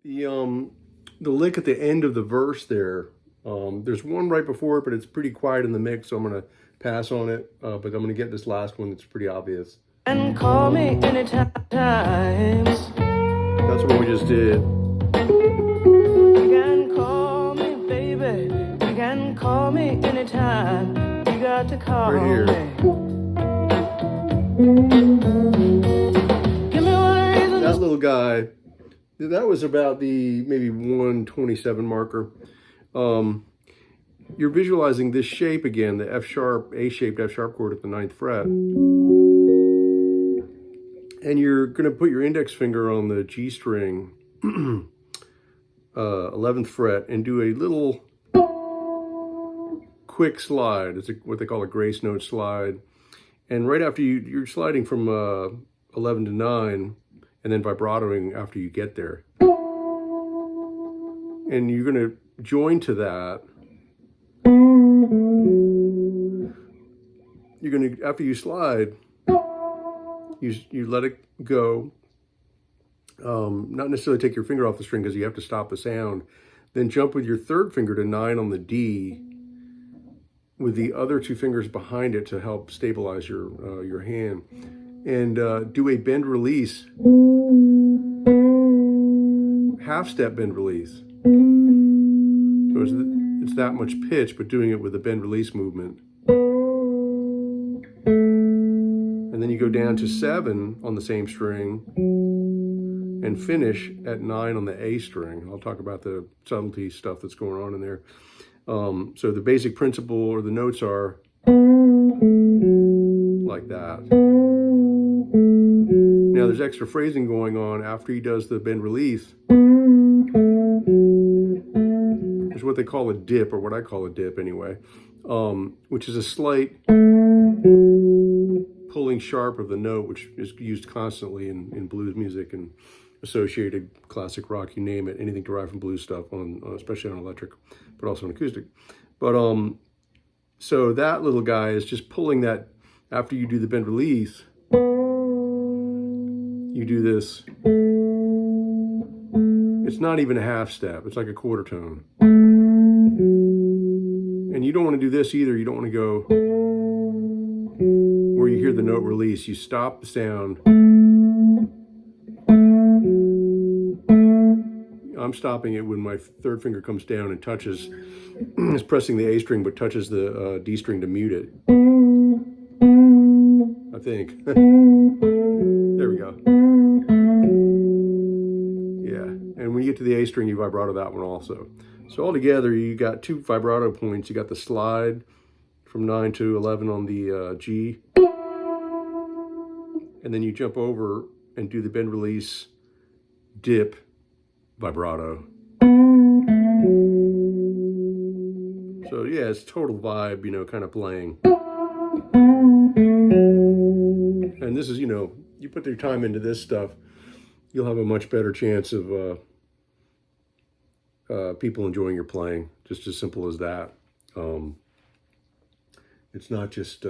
the lick at the end of the verse there, there's one right before it, but it's pretty quiet in the mix, so I'm going to pass on it, but I'm going to get this last one that's pretty obvious. And call me anytime. That's what we just did. You can call me, baby. You can call me anytime. You got to call Right here. me. Give me one reason. That little guy, that was about the maybe 127 marker. You're visualizing this shape again, the F sharp, A-shaped F sharp chord at the 9th fret. And you're going to put your index finger on the G string, 11th fret, and do a little quick slide. It's what they call a grace note slide. And right after you're sliding from 11 to 9, and then vibratoing after you get there. And you're going to join to that. You're going to, after you slide, you let it go. Not necessarily take your finger off the string because you have to stop the sound. Then jump with your 3rd finger to 9 on the D, with the other 2 fingers behind it to help stabilize your hand, and do a bend release, half step bend release. So it's that much pitch, but doing it with a bend release movement. And then you go down to 7 on the same string and finish at 9 on the A string. I'll talk about the subtlety stuff that's going on in there. So the basic principle or the notes are like that. Now there's extra phrasing going on after he does the bend release. There's what they call a dip, or what I call a dip anyway, which is a slight pulling sharp of the note, which is used constantly in blues music and associated classic rock, you name it, anything derived from blues stuff, especially on electric, but also on acoustic. But so that little guy is just pulling that after you do the bend release. You do this. It's not even a half step. It's like a quarter tone. And you don't want to do this either. You don't want to go where you hear the note release. You stop the sound. I'm stopping it when my 3rd finger comes down and touches, it's pressing the A string, but touches the D string to mute it. I think. There we go. Yeah, and when you get to the A string, you vibrato that one also. So altogether, you got 2 vibrato points. You got the slide from 9 to 11 on the G. And then you jump over and do the bend release, dip, vibrato. So yeah, it's total vibe, kind of playing. And this is, you put your time into this stuff, you'll have a much better chance of people enjoying your playing. Just as simple as that. It's not just,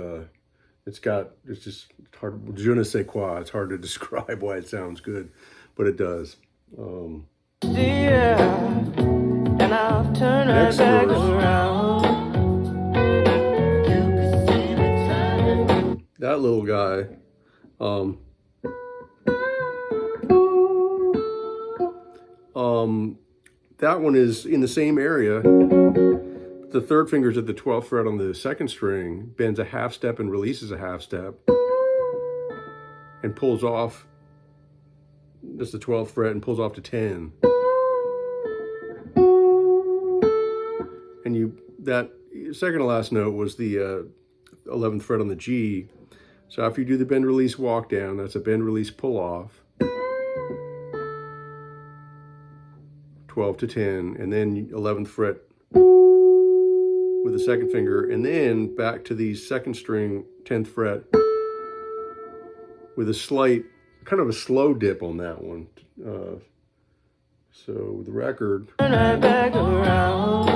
it's just hard, je ne sais quoi. It's hard to describe why it sounds good, but it does. And I'll turn right back around. That little guy, that one is in the same area. The 3rd finger's at the 12th fret on the 2nd string, bends a half step and releases a half step, and pulls off. That's the 12th fret and pulls off to 10. And that second to last note was the 11th fret on the G. So after you do the bend release walk down, that's a bend release pull off. 12 to 10, and then 11th fret with the 2nd finger, and then back to the 2nd string, 10th fret, with a slight, kind of a slow dip on that one. So the record. Turn right back around.